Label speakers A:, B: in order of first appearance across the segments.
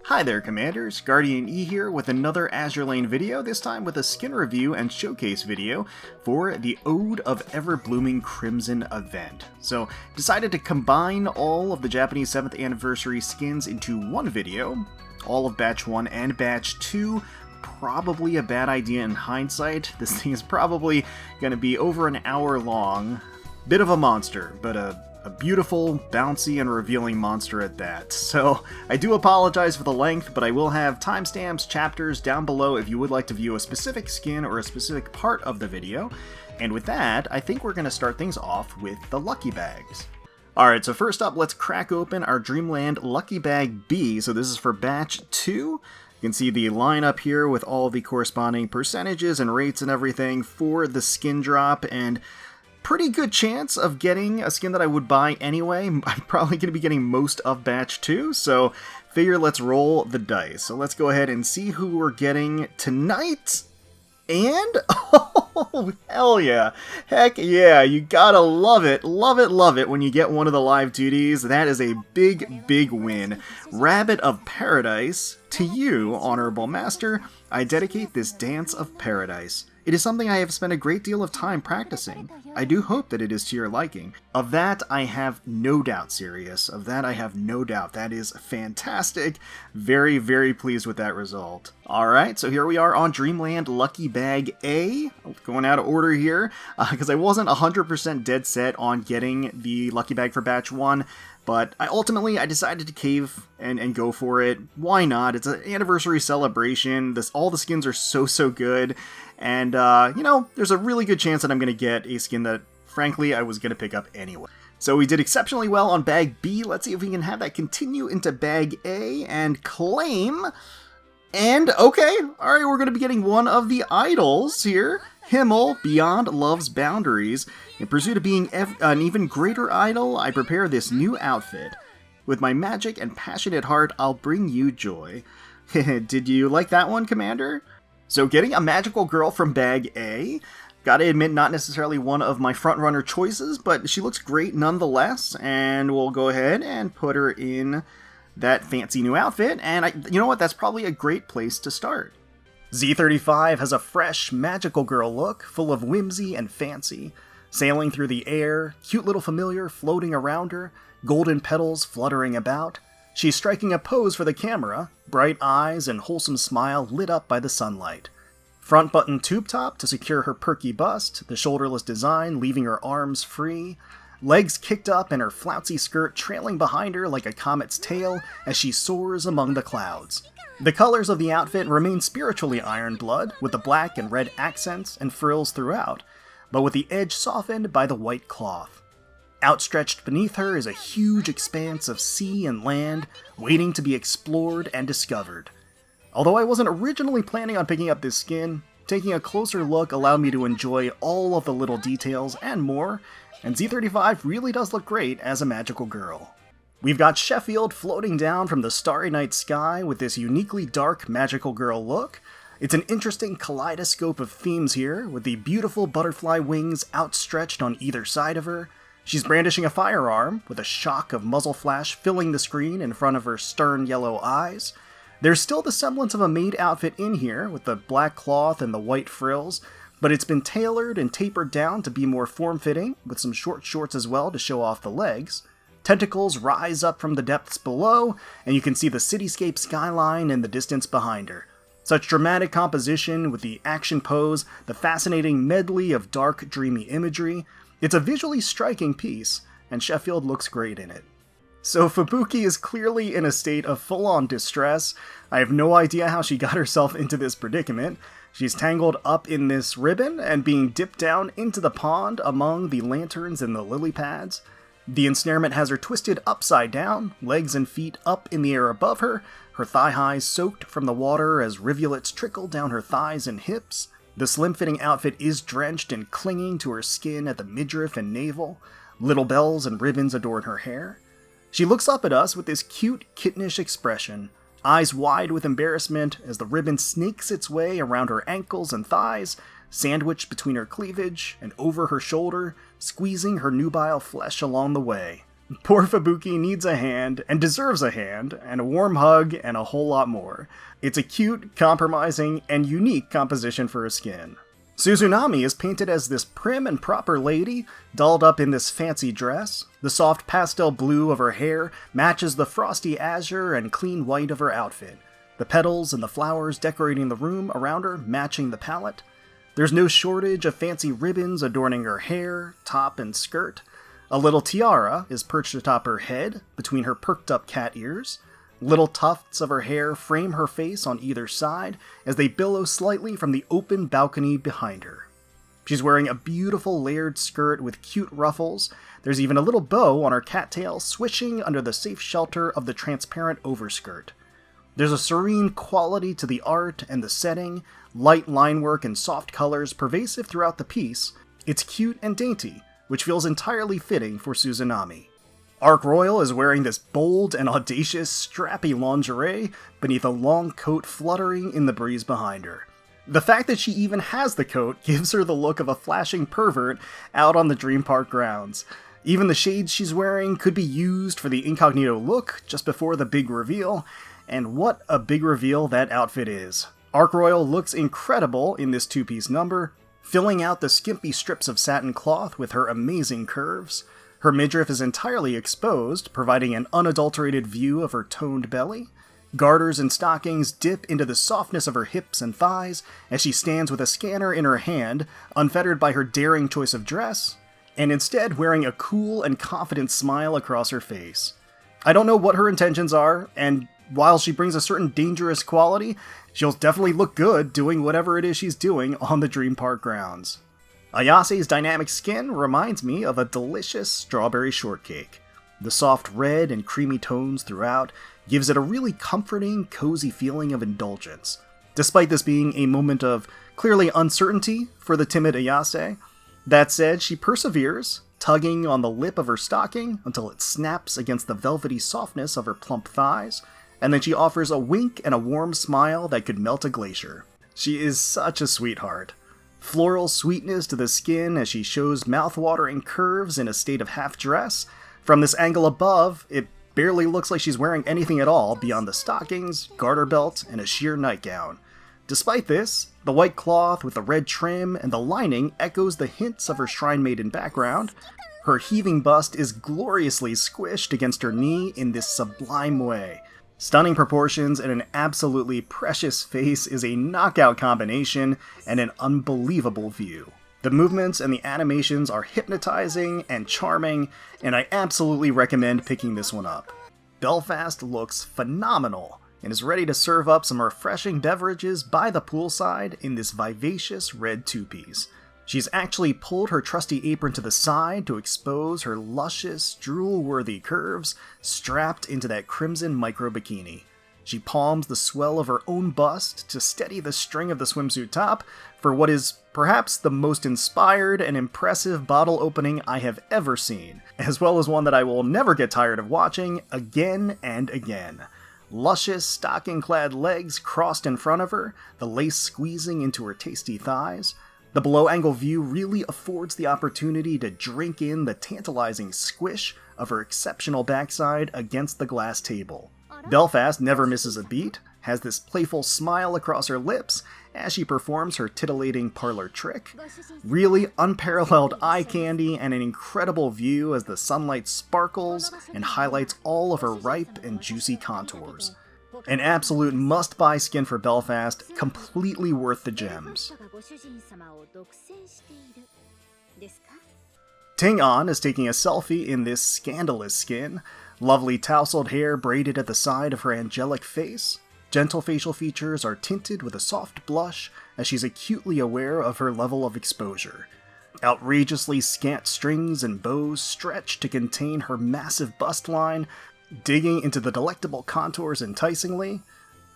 A: Hi there, Commanders! GuardianE here with another Azur Lane video, this time with a skin review and showcase video for the Ode of Everblooming Crimson event. So, decided to combine all of the Japanese 7th anniversary skins into one video, all of Batch 1 and Batch 2. Probably a bad idea in hindsight. This thing is probably going to be over an hour long. Bit of a monster, but a beautiful, bouncy, and revealing monster at that. So, I do apologize for the length, but I will have timestamps, chapters down below if you would like to view a specific skin or a specific part of the video. And with that, I think we're going to start things off with the Lucky Bags. Alright, so first up, let's crack open our Dreamland Lucky Bag B. So this is for Batch 2. You can see the lineup here with all the corresponding percentages and rates and everything for the skin drop, and pretty good chance of getting a skin that I would buy anyway. I'm probably going to be getting most of Batch 2, so figure let's roll the dice. So let's go ahead and see who we're getting tonight. And, oh, hell yeah. Heck yeah, you gotta love it when you get one of the live 2Ds. That is a big, big win. Rabbit of Paradise, to you, Honorable Master, I dedicate this Dance of Paradise. It is something I have spent a great deal of time practicing. I do hope that it is to your liking. Of that, I have no doubt, Sirius. Of that, I have no doubt. That is fantastic. Very, very pleased with that result. Alright, so here we are on Dreamland Lucky Bag A. Going out of order here, because I wasn't 100% dead set on getting the Lucky Bag for Batch 1. But I decided to cave and go for it. Why not? It's an anniversary celebration. All the skins are so good. And, you know, there's a really good chance that I'm going to get a skin that, frankly, I was going to pick up anyway. So we did exceptionally well on Bag B. Let's see if we can have that continue into Bag A and claim. And, okay, alright, we're going to be getting one of the idols here. Himmel, Beyond Love's Boundaries. In pursuit of being an even greater idol, I prepare this new outfit. With my magic and passionate heart, I'll bring you joy. Did you like that one, Commander? So getting a magical girl from Bag A. Gotta admit, not necessarily one of my frontrunner choices, but she looks great nonetheless. And we'll go ahead and put her in that fancy new outfit. And you know what? That's probably a great place to start. Z35 has a fresh, magical girl look, full of whimsy and fancy. Sailing through the air, cute little familiar floating around her, golden petals fluttering about. She's striking a pose for the camera, bright eyes and wholesome smile lit up by the sunlight. Front button tube top to secure her perky bust, the shoulderless design leaving her arms free. Legs kicked up and her flouncy skirt trailing behind her like a comet's tail as she soars among the clouds. The colors of the outfit remain spiritually iron blood, with the black and red accents and frills throughout, but with the edge softened by the white cloth. Outstretched beneath her is a huge expanse of sea and land, waiting to be explored and discovered. Although I wasn't originally planning on picking up this skin, taking a closer look allowed me to enjoy all of the little details and more, and Z35 really does look great as a magical girl. We've got Sheffield floating down from the starry night sky with this uniquely dark magical girl look. It's an interesting kaleidoscope of themes here, with the beautiful butterfly wings outstretched on either side of her. She's brandishing a firearm, with a shock of muzzle flash filling the screen in front of her stern yellow eyes. There's still the semblance of a maid outfit in here, with the black cloth and the white frills, but it's been tailored and tapered down to be more form-fitting, with some short shorts as well to show off the legs. Tentacles rise up from the depths below, and you can see the cityscape skyline in the distance behind her. Such dramatic composition with the action pose, the fascinating medley of dark, dreamy imagery. It's a visually striking piece, and Sheffield looks great in it. So Fubuki is clearly in a state of full-on distress. I have no idea how she got herself into this predicament. She's tangled up in this ribbon and being dipped down into the pond among the lanterns and the lily pads. The ensnarement has her twisted upside down, legs and feet up in the air above her, her thigh-highs soaked from the water as rivulets trickle down her thighs and hips. The slim-fitting outfit is drenched and clinging to her skin at the midriff and navel. Little bells and ribbons adorn her hair. She looks up at us with this cute, kittenish expression, eyes wide with embarrassment as the ribbon snakes its way around her ankles and thighs, sandwiched between her cleavage and over her shoulder, squeezing her nubile flesh along the way. Poor Fubuki needs a hand, and deserves a hand, and a warm hug, and a whole lot more. It's a cute, compromising, and unique composition for a skin. Suzunami is painted as this prim and proper lady, dolled up in this fancy dress. The soft pastel blue of her hair matches the frosty azure and clean white of her outfit. The petals and the flowers decorating the room around her matching the palette. There's no shortage of fancy ribbons adorning her hair, top, and skirt. A little tiara is perched atop her head, between her perked-up cat ears. Little tufts of her hair frame her face on either side as they billow slightly from the open balcony behind her. She's wearing a beautiful layered skirt with cute ruffles. There's even a little bow on her cattail swishing under the safe shelter of the transparent overskirt. There's a serene quality to the art and the setting, light line work and soft colors pervasive throughout the piece. It's cute and dainty, which feels entirely fitting for Suzunami. Arc Royal is wearing this bold and audacious, strappy lingerie beneath a long coat fluttering in the breeze behind her. The fact that she even has the coat gives her the look of a flashing pervert out on the Dream Park grounds. Even the shades she's wearing could be used for the incognito look just before the big reveal, and what a big reveal that outfit is. Arc Royal looks incredible in this two-piece number, filling out the skimpy strips of satin cloth with her amazing curves. Her midriff is entirely exposed, providing an unadulterated view of her toned belly. Garters and stockings dip into the softness of her hips and thighs as she stands with a scanner in her hand, unfettered by her daring choice of dress, and instead wearing a cool and confident smile across her face. I don't know what her intentions are, and while she brings a certain dangerous quality, she'll definitely look good doing whatever it is she's doing on the Dream Park grounds. Ayase's dynamic skin reminds me of a delicious strawberry shortcake. The soft red and creamy tones throughout gives it a really comforting, cozy feeling of indulgence. Despite this being a moment of clearly uncertainty for the timid Ayase, that said, she perseveres, tugging on the lip of her stocking until it snaps against the velvety softness of her plump thighs, and then she offers a wink and a warm smile that could melt a glacier. She is such a sweetheart. Floral sweetness to the skin as she shows mouth-watering curves in a state of half-dress. From this angle above, it barely looks like she's wearing anything at all beyond the stockings, garter belt, and a sheer nightgown. Despite this, the white cloth with the red trim and the lining echoes the hints of her Shrine Maiden background. Her heaving bust is gloriously squished against her knee in this sublime way. Stunning proportions and an absolutely precious face is a knockout combination and an unbelievable view. The movements and the animations are hypnotizing and charming, and I absolutely recommend picking this one up. Belfast looks phenomenal and is ready to serve up some refreshing beverages by the poolside in this vivacious red two-piece. She's actually pulled her trusty apron to the side to expose her luscious, drool-worthy curves strapped into that crimson micro-bikini. She palms the swell of her own bust to steady the string of the swimsuit top for what is perhaps the most inspired and impressive bottle opening I have ever seen, as well as one that I will never get tired of watching again and again. Luscious, stocking-clad legs crossed in front of her, the lace squeezing into her tasty thighs. The below-angle view really affords the opportunity to drink in the tantalizing squish of her exceptional backside against the glass table. Belfast never misses a beat, has this playful smile across her lips as she performs her titillating parlor trick. Really unparalleled eye candy and an incredible view as the sunlight sparkles and highlights all of her ripe and juicy contours. An absolute must-buy skin for Belfast, completely worth the gems. Ting is taking a selfie in this scandalous skin, lovely tousled hair braided at the side of her angelic face. Gentle facial features are tinted with a soft blush as she's acutely aware of her level of exposure. Outrageously scant strings and bows stretch to contain her massive bust line, digging into the delectable contours enticingly.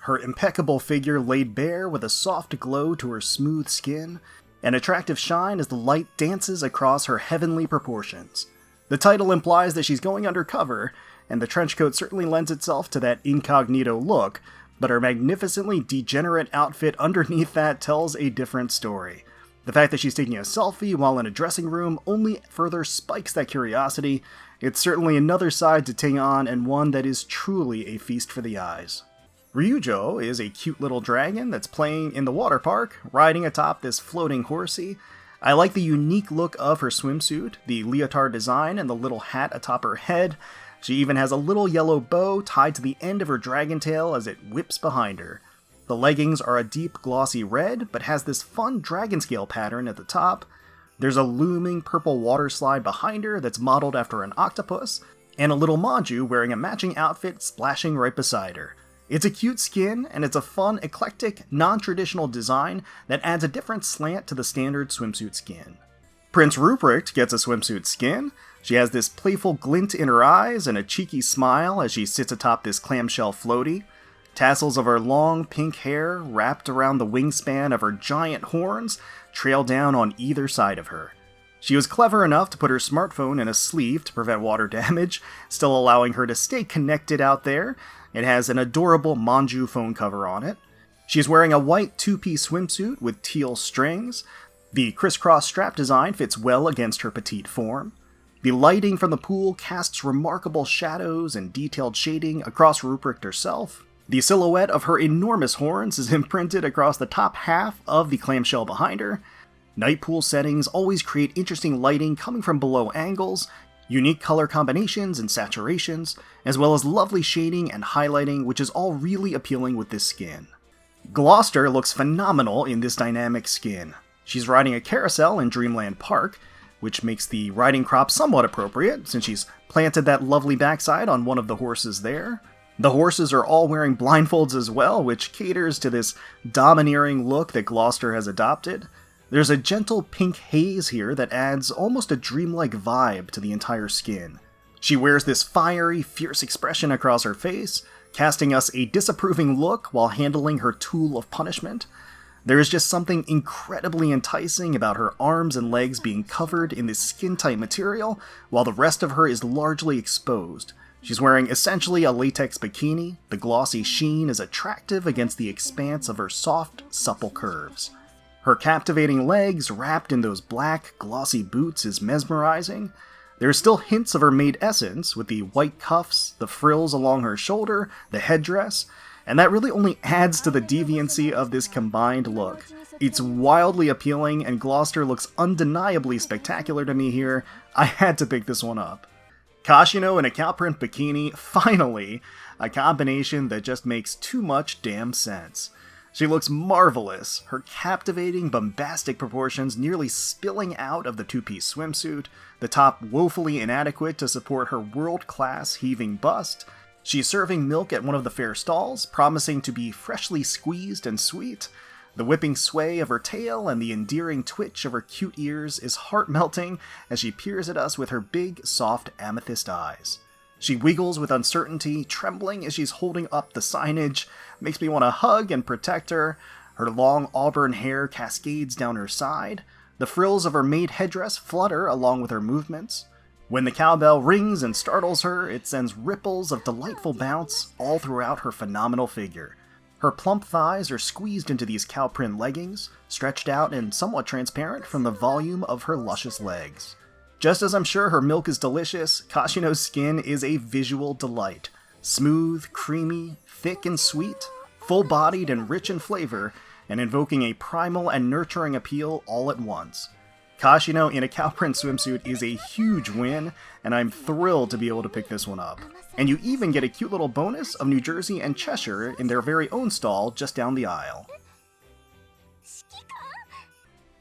A: Her impeccable figure laid bare with a soft glow to her smooth skin, an attractive shine as the light dances across her heavenly proportions. The title implies that she's going undercover, and the trench coat certainly lends itself to that incognito look, but her magnificently degenerate outfit underneath that tells a different story. The fact that she's taking a selfie while in a dressing room only further spikes that curiosity. It's certainly another side to Ting and one that is truly a feast for the eyes. Ryuujou is a cute little dragon that's playing in the water park, riding atop this floating horsey. I like the unique look of her swimsuit, the leotard design, and the little hat atop her head. She even has a little yellow bow tied to the end of her dragon tail as it whips behind her. The leggings are a deep glossy red, but has this fun dragon scale pattern at the top. There's a looming purple water slide behind her that's modeled after an octopus, and a little Manjuu wearing a matching outfit splashing right beside her. It's a cute skin, and it's a fun, eclectic, non-traditional design that adds a different slant to the standard swimsuit skin. Prince Rupprecht gets a swimsuit skin. She has this playful glint in her eyes and a cheeky smile as she sits atop this clamshell floaty. Tassels of her long pink hair, wrapped around the wingspan of her giant horns, trail down on either side of her. She was clever enough to put her smartphone in a sleeve to prevent water damage, still allowing her to stay connected out there. It has an adorable Manjuu phone cover on it. She's wearing a white two-piece swimsuit with teal strings. The crisscross strap design fits well against her petite form. The lighting from the pool casts remarkable shadows and detailed shading across Rupprecht herself. The silhouette of her enormous horns is imprinted across the top half of the clamshell behind her. Night pool settings always create interesting lighting coming from below angles, unique color combinations and saturations, as well as lovely shading and highlighting, which is all really appealing with this skin. Gloucester looks phenomenal in this dynamic skin. She's riding a carousel in Dreamland Park, which makes the riding crop somewhat appropriate, since she's planted that lovely backside on one of the horses there. The horses are all wearing blindfolds as well, which caters to this domineering look that Gloucester has adopted. There's a gentle pink haze here that adds almost a dreamlike vibe to the entire skin. She wears this fiery, fierce expression across her face, casting us a disapproving look while handling her tool of punishment. There is just something incredibly enticing about her arms and legs being covered in this skin-tight material, while the rest of her is largely exposed. She's wearing essentially a latex bikini. The glossy sheen is attractive against the expanse of her soft, supple curves. Her captivating legs, wrapped in those black, glossy boots, is mesmerizing. There are still hints of her maid essence, with the white cuffs, the frills along her shoulder, the headdress, and that really only adds to the deviancy of this combined look. It's wildly appealing, and Gloucester looks undeniably spectacular to me here. I had to pick this one up. Kashino in a cow print bikini, finally, a combination that just makes too much damn sense. She looks marvelous, her captivating, bombastic proportions nearly spilling out of the two-piece swimsuit, the top woefully inadequate to support her world-class heaving bust. She's serving milk at one of the fair stalls, promising to be freshly squeezed and sweet. The whipping sway of her tail and the endearing twitch of her cute ears is heart-melting as she peers at us with her big, soft amethyst eyes. She wiggles with uncertainty, trembling as she's holding up the signage, makes me want to hug and protect her. Her long auburn hair cascades down her side. The frills of her maid headdress flutter along with her movements. When the cowbell rings and startles her, it sends ripples of delightful bounce all throughout her phenomenal figure. Her plump thighs are squeezed into these cow print leggings, stretched out and somewhat transparent from the volume of her luscious legs. Just as I'm sure her milk is delicious, Kashino's skin is a visual delight. Smooth, creamy, thick and sweet, full-bodied and rich in flavor, and invoking a primal and nurturing appeal all at once. Kashino in a cow print swimsuit is a huge win, and I'm thrilled to be able to pick this one up. And you even get a cute little bonus of New Jersey and Cheshire in their very own stall just down the aisle.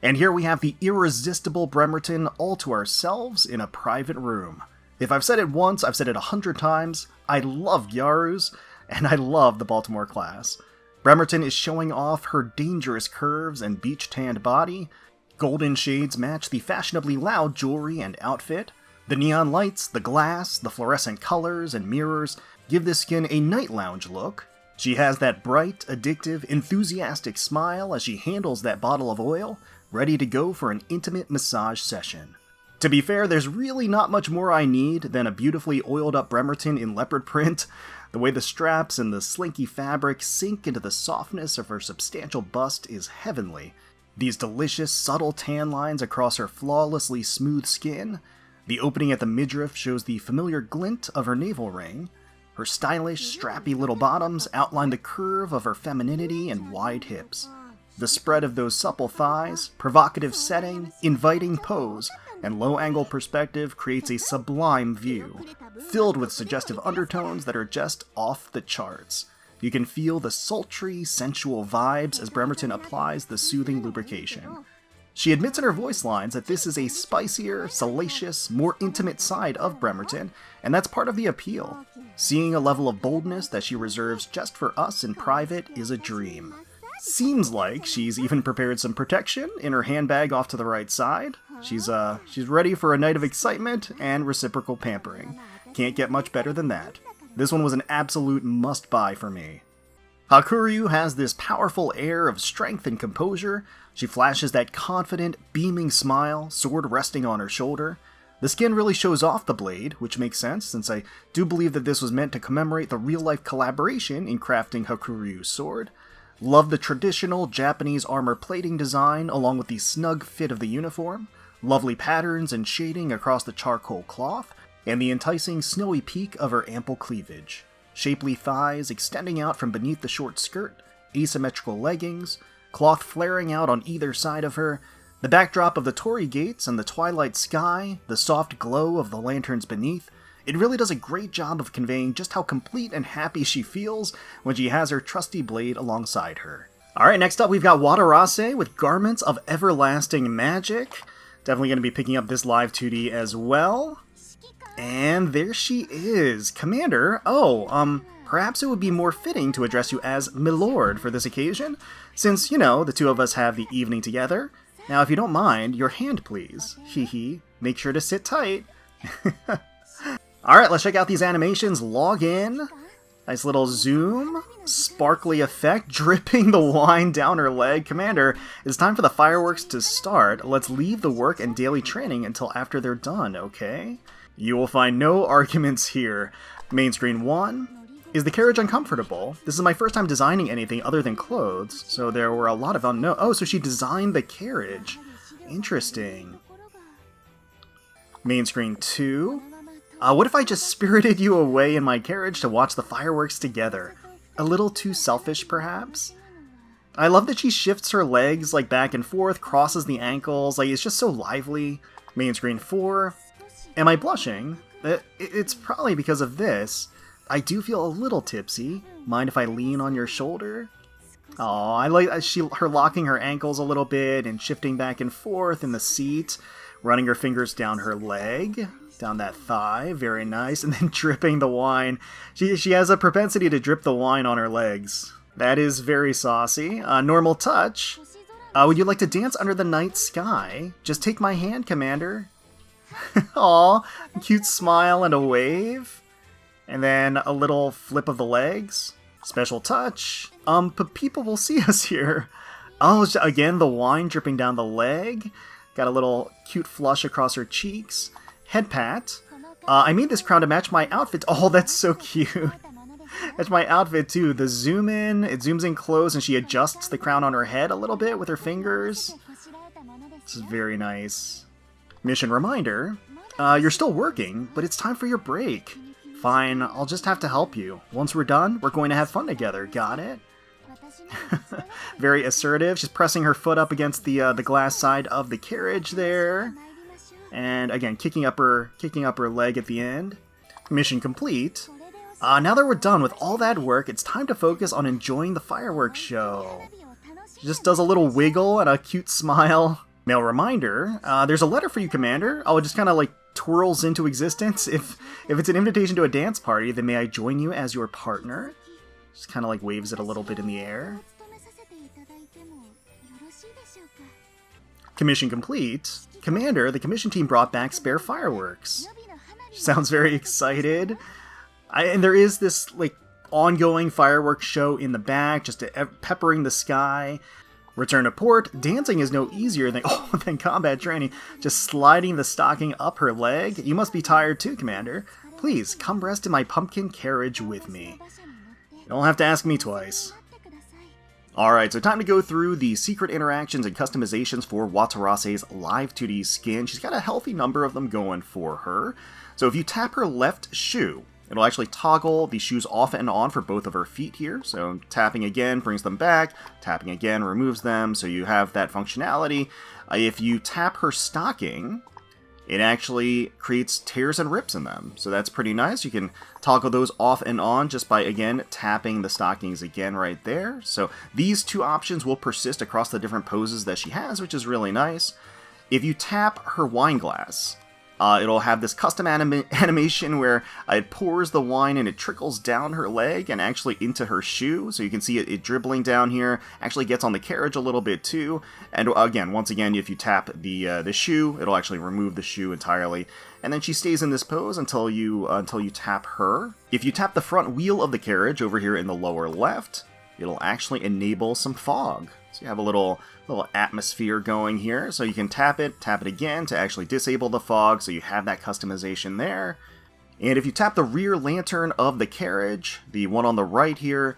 A: And here we have the irresistible Bremerton all to ourselves in a private room. If I've said it once, I've said it 100 times. I love Gyaru's, and I love the Baltimore class. Bremerton is showing off her dangerous curves and beach-tanned body. Golden shades match the fashionably loud jewelry and outfit. The neon lights, the glass, the fluorescent colors and mirrors give this skin a night lounge look. She has that bright, addictive, enthusiastic smile as she handles that bottle of oil, ready to go for an intimate massage session. To be fair, there's really not much more I need than a beautifully oiled up Bremerton in leopard print. The way the straps and the slinky fabric sink into the softness of her substantial bust is heavenly. These delicious, subtle tan lines across her flawlessly smooth skin. The opening at the midriff shows the familiar glint of her navel ring. Her stylish, strappy little bottoms outline the curve of her femininity and wide hips. The spread of those supple thighs, provocative setting, inviting pose, and low-angle perspective creates a sublime view, filled with suggestive undertones that are just off the charts. You can feel the sultry, sensual vibes as Bremerton applies the soothing lubrication. She admits in her voice lines that this is a spicier, salacious, more intimate side of Bremerton, and that's part of the appeal. Seeing a level of boldness that she reserves just for us in private is a dream. Seems like she's even prepared some protection in her handbag off to the right side. She's ready for a night of excitement and reciprocal pampering. Can't get much better than that. This one was an absolute must-buy for me. Hakuryuu has this powerful air of strength and composure. She flashes that confident, beaming smile, sword resting on her shoulder. The skin really shows off the blade, which makes sense, since I do believe that this was meant to commemorate the real-life collaboration in crafting Hakuryuu's sword. Love the traditional Japanese armor plating design, along with the snug fit of the uniform. Lovely patterns and shading across the charcoal cloth, and the enticing snowy peak of her ample cleavage. Shapely thighs extending out from beneath the short skirt, asymmetrical leggings, cloth flaring out on either side of her, the backdrop of the torii gates and the twilight sky, the soft glow of the lanterns beneath. It really does a great job of conveying just how complete and happy she feels when she has her trusty blade alongside her. Alright, next up we've got Watarase with Garments of Everlasting Magic. Definitely going to be picking up this live 2D as well. And there she is. Commander, perhaps it would be more fitting to address you as Milord for this occasion, since, you know, the two of us have the evening together. Now, if you don't mind, your hand, please. Hee. Make sure to sit tight. Alright, let's check out these animations. Log in. Nice little zoom. Sparkly effect, dripping the wine down her leg. Commander, it's time for the fireworks to start. Let's leave the work and daily training until after they're done, okay? You will find no arguments here. Main screen 1. Is the carriage uncomfortable? This is my first time designing anything other than clothes, so there were a lot of unknown. Oh, so she designed the carriage. Interesting. Main screen 2. What if I just spirited you away in my carriage to watch the fireworks together? A little too selfish, perhaps? I love that she shifts her legs like back and forth, crosses the ankles, like it's just so lively. Main screen 4. Am I blushing? It's probably because of this. I do feel a little tipsy. Mind if I lean on your shoulder? Oh, I like her locking her ankles a little bit and shifting back and forth in the seat, running her fingers down her leg, down that thigh, very nice, and then dripping the wine. She has a propensity to drip the wine on her legs. That is very saucy. Normal touch. Would you like to dance under the night sky? Just take my hand, Commander. Aw, cute smile and a wave. And then a little flip of the legs. Special touch. But people will see us here. Oh, again, the wine dripping down the leg. Got a little cute flush across her cheeks. Head pat. I made this crown to match my outfit. Oh, that's so cute. That's my outfit too. The zoom in, it zooms in close and she adjusts the crown on her head a little bit with her fingers. This is very nice. Mission reminder, you're still working, but it's time for your break. Fine, I'll just have to help you. Once we're done, we're going to have fun together, got it? Very assertive. She's pressing her foot up against the glass side of the carriage there. And again, kicking up her leg at the end. Mission complete. Now that we're done with all that work, it's time to focus on enjoying the fireworks show. She just does a little wiggle and a cute smile. Mail reminder, there's a letter for you, Commander. Oh, it just kind of like twirls into existence. If it's an invitation to a dance party, then may I join you as your partner? Just kind of like waves it a little bit in the air. Commission complete. Commander, the commission team brought back spare fireworks. Sounds very excited. And there is this like ongoing fireworks show in the back, just peppering the sky. Return to port. Dancing is no easier than combat training. Just sliding the stocking up her leg. You must be tired too, Commander. Please, come rest in my pumpkin carriage with me. You don't have to ask me twice. Alright, so time to go through the secret interactions and customizations for Watarase's live 2D skin. She's got a healthy number of them going for her. So if you tap her left shoe, it'll actually toggle the shoes off and on for both of her feet here. So tapping again brings them back, tapping again removes them, so you have that functionality. If you tap her stocking, it actually creates tears and rips in them. So that's pretty nice. You can toggle those off and on just by, again, tapping the stockings again right there. So these two options will persist across the different poses that she has, which is really nice. If you tap her wine glass, it'll have this custom animation where it pours the wine and it trickles down her leg and actually into her shoe. So you can see it dribbling down here, actually gets on the carriage a little bit too. And again, once again, if you tap the shoe, it'll actually remove the shoe entirely. And then she stays in this pose until you tap her. If you tap the front wheel of the carriage over here in the lower left, it'll actually enable some fog. So you have a little atmosphere going here, so you can tap it again to actually disable the fog, so you have that customization there. And if you tap the rear lantern of the carriage, the one on the right here,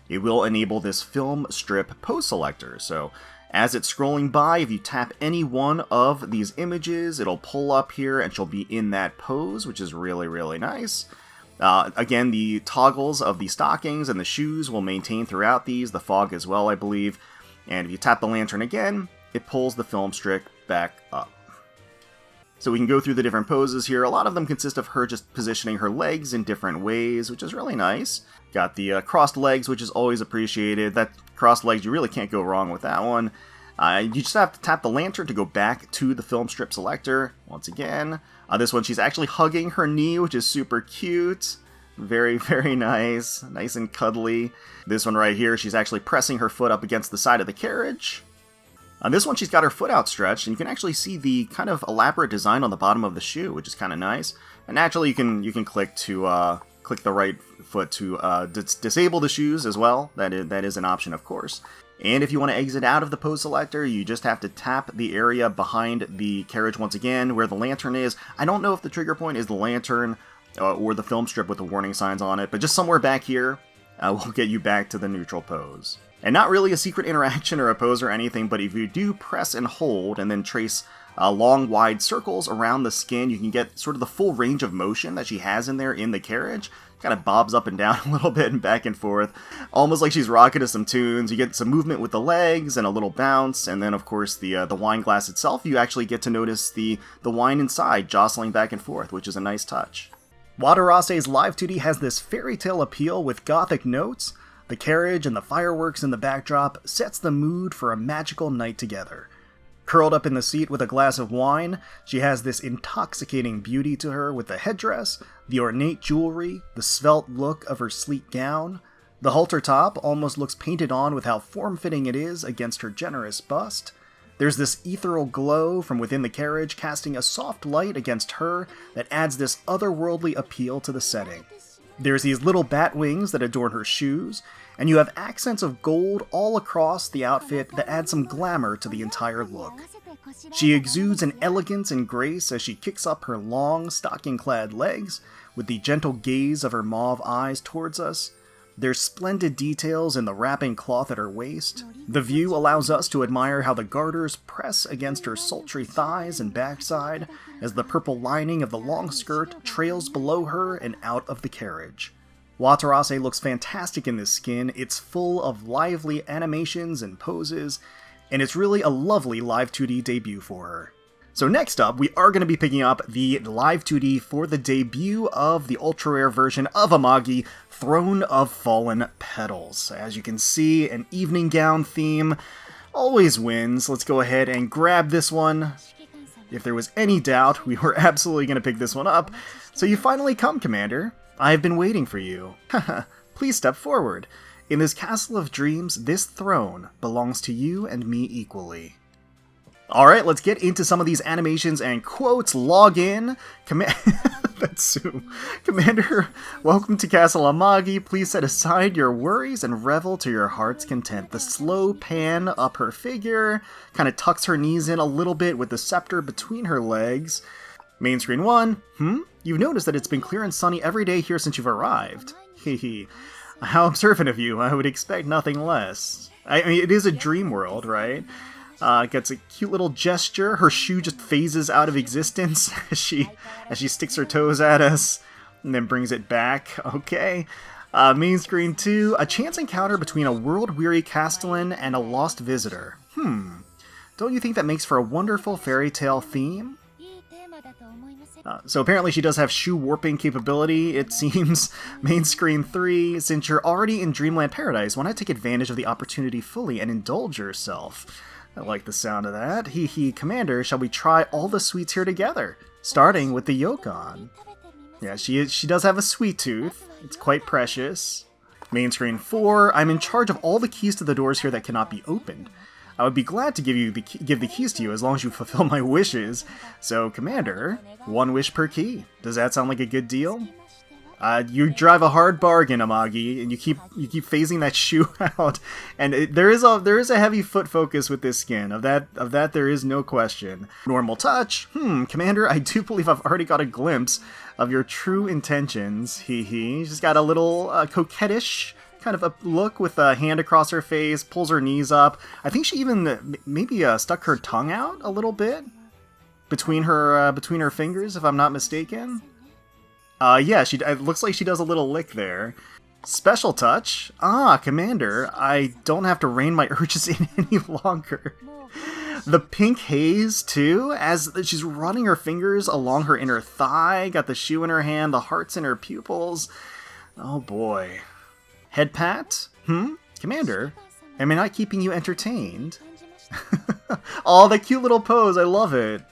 A: it will enable this film strip pose selector. So as it's scrolling by, if you tap any one of these images, it'll pull up here and she'll be in that pose, which is really, really nice. Again, the toggles of the stockings and the shoes will maintain throughout these, the fog as well, I believe. And if you tap the lantern again, it pulls the film strip back up. So we can go through the different poses here. A lot of them consist of her just positioning her legs in different ways, which is really nice. Got the crossed legs, which is always appreciated. That crossed legs, you really can't go wrong with that one. You just have to tap the lantern to go back to the film strip selector. Once again, this one she's actually hugging her knee, which is super cute. Very, very nice. Nice and cuddly. This one right here, she's actually pressing her foot up against the side of the carriage. On this one, she's got her foot outstretched, and you can actually see the kind of elaborate design on the bottom of the shoe, which is kind of nice. And naturally, you can click to click the right foot to disable the shoes as well. That is an option, of course. And if you want to exit out of the pose selector, you just have to tap the area behind the carriage once again, where the lantern is. I don't know if the trigger point is the lantern or the film strip with the warning signs on it, but just somewhere back here will get you back to the neutral pose. And not really a secret interaction or a pose or anything, but if you do press and hold and then trace long, wide circles around the skin, you can get sort of the full range of motion that she has in there in the carriage. Kind of bobs up and down a little bit and back and forth, almost like she's rocking to some tunes. You get some movement with the legs and a little bounce, and then of course the wine glass itself, you actually get to notice the wine inside jostling back and forth, which is a nice touch. Watarase's live 2D has this fairy tale appeal with gothic notes. The carriage and the fireworks in the backdrop sets the mood for a magical night together. Curled up in the seat with a glass of wine, she has this intoxicating beauty to her with the headdress, the ornate jewelry, the svelte look of her sleek gown. The halter top almost looks painted on with how form-fitting it is against her generous bust. There's this ethereal glow from within the carriage casting a soft light against her that adds this otherworldly appeal to the setting. There's these little bat wings that adorn her shoes, and you have accents of gold all across the outfit that add some glamour to the entire look. She exudes an elegance and grace as she kicks up her long, stocking-clad legs with the gentle gaze of her mauve eyes towards us. There's splendid details in the wrapping cloth at her waist. The view allows us to admire how the garters press against her sultry thighs and backside as the purple lining of the long skirt trails below her and out of the carriage. Watarase looks fantastic in this skin. It's full of lively animations and poses, and it's really a lovely live 2D debut for her. So next up, we are going to be picking up the live 2D for the debut of the ultra rare version of Amagi, Throne of Fallen Petals. As you can see, an evening gown theme always wins. Let's go ahead and grab this one. If there was any doubt, we were absolutely going to pick this one up. So you finally come, Commander. I have been waiting for you. Haha, please step forward. In this castle of dreams, this throne belongs to you and me equally. Alright, let's get into some of these animations and quotes. Log in. That's Sue. Commander, welcome to Castle Amagi. Please set aside your worries and revel to your heart's content. The slow pan up her figure, kind of tucks her knees in a little bit with the scepter between her legs. Main screen 1. You've noticed that it's been clear and sunny every day here since you've arrived. Hehe. How observant of you. I would expect nothing less. I mean, it is a dream world, right? Gets a cute little gesture. Her shoe just phases out of existence as she sticks her toes at us and then brings it back. Okay. Main screen 2, a chance encounter between a world-weary castellan and a lost visitor. Don't you think that makes for a wonderful fairy tale theme? So apparently she does have shoe warping capability, it seems. Main screen 3, since you're already in Dreamland Paradise, why not take advantage of the opportunity fully and indulge yourself? I like the sound of that. Hee hee, Commander, shall we try all the sweets here together? Starting with the Yokon. Yeah, she does have a sweet tooth. It's quite precious. Main screen 4, I'm in charge of all the keys to the doors here that cannot be opened. I would be glad to give the keys to you as long as you fulfill my wishes. So, Commander, 1 wish per key. Does that sound like a good deal? You drive a hard bargain, Amagi, and you keep phasing that shoe out. And there is a heavy foot focus with this skin. Of that there is no question. Normal touch. Commander, I do believe I've already got a glimpse of your true intentions. Hee hee. She's got a little coquettish kind of a look with a hand across her face, pulls her knees up. I think she even maybe stuck her tongue out a little bit between her fingers, if I'm not mistaken. Yeah, it looks like she does a little lick there. Special touch. Commander, I don't have to rein my urges in any longer. The pink haze, too, as she's running her fingers along her inner thigh, got the shoe in her hand, the hearts in her pupils. Oh boy. Head pat? Commander, am I not keeping you entertained? Oh, that cute little pose, I love it.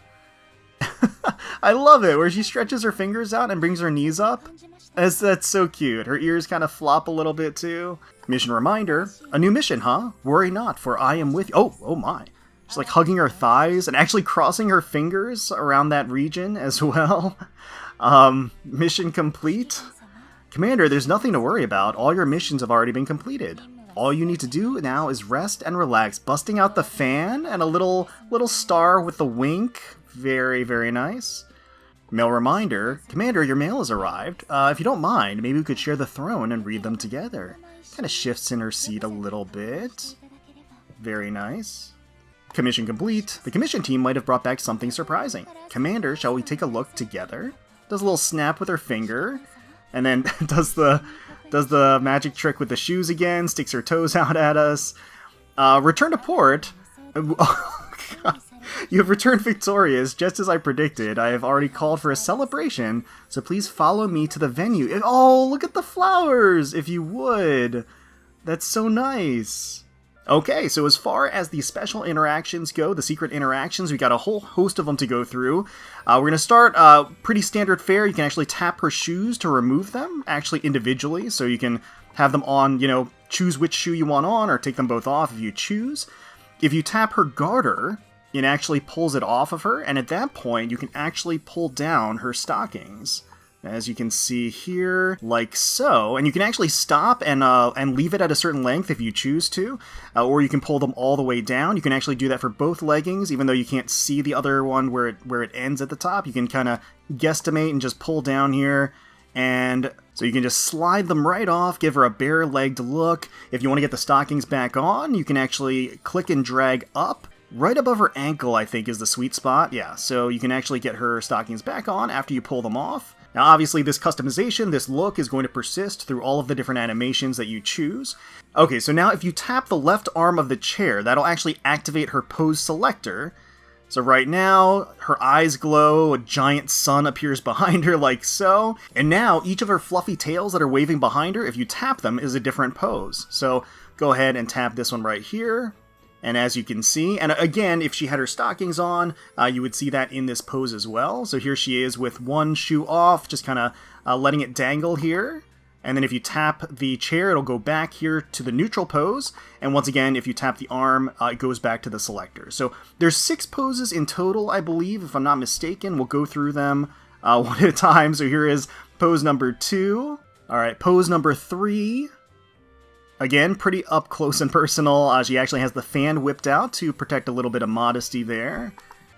A: I love it, where she stretches her fingers out and brings her knees up. That's so cute. Her ears kind of flop a little bit too. Mission reminder, a new mission, huh? Worry not, for I am with you. Oh my. She's like hugging her thighs and actually crossing her fingers around that region as well. Mission complete. Commander, there's nothing to worry about. All your missions have already been completed. All you need to do now is rest and relax. Busting out the fan and a little star with the wink. Very, very nice. Mail reminder. Commander, your mail has arrived. If you don't mind, maybe we could share the throne and read them together. Kind of shifts in her seat a little bit. Very nice. Commission complete. The commission team might have brought back something surprising. Commander, shall we take a look together? Does a little snap with her finger. And then does the magic trick with the shoes again, sticks her toes out at us. Return to port. Oh, God. You have returned victorious, just as I predicted. I have already called for a celebration, so please follow me to the venue. Oh, look at the flowers, if you would. That's so nice. Okay, so as far as the special interactions go, the secret interactions, we got a whole host of them to go through. We're going to start pretty standard fare. You can actually tap her shoes to remove them, actually individually, so you can have them on, choose which shoe you want on, or take them both off if you choose. If you tap her garter, it actually pulls it off of her, and at that point, you can actually pull down her stockings. As you can see here, like so. And you can actually stop and leave it at a certain length if you choose to, or you can pull them all the way down. You can actually do that for both leggings, even though you can't see the other one where it ends at the top. You can kind of guesstimate and just pull down here, and so you can just slide them right off, give her a bare-legged look. If you want to get the stockings back on, you can actually click and drag up. Right above her ankle, I think, is the sweet spot. Yeah, so you can actually get her stockings back on after you pull them off. Now, obviously, this customization, this look, is going to persist through all of the different animations that you choose. Okay, so now if you tap the left arm of the chair, that'll actually activate her pose selector. So right now, her eyes glow, a giant sun appears behind her like so, and now each of her fluffy tails that are waving behind her, if you tap them, is a different pose. So go ahead and tap this one right here. And as you can see, and again, if she had her stockings on, you would see that in this pose as well. So here she is with one shoe off, just kind of letting it dangle here. And then if you tap the chair, it'll go back here to the neutral pose. And once again, if you tap the arm, it goes back to the selector. So there's 6 poses in total, I believe, if I'm not mistaken. We'll go through them one at a time. So here is pose number 2. All right, pose number 3. Again, pretty up close and personal. She actually has the fan whipped out to protect a little bit of modesty there.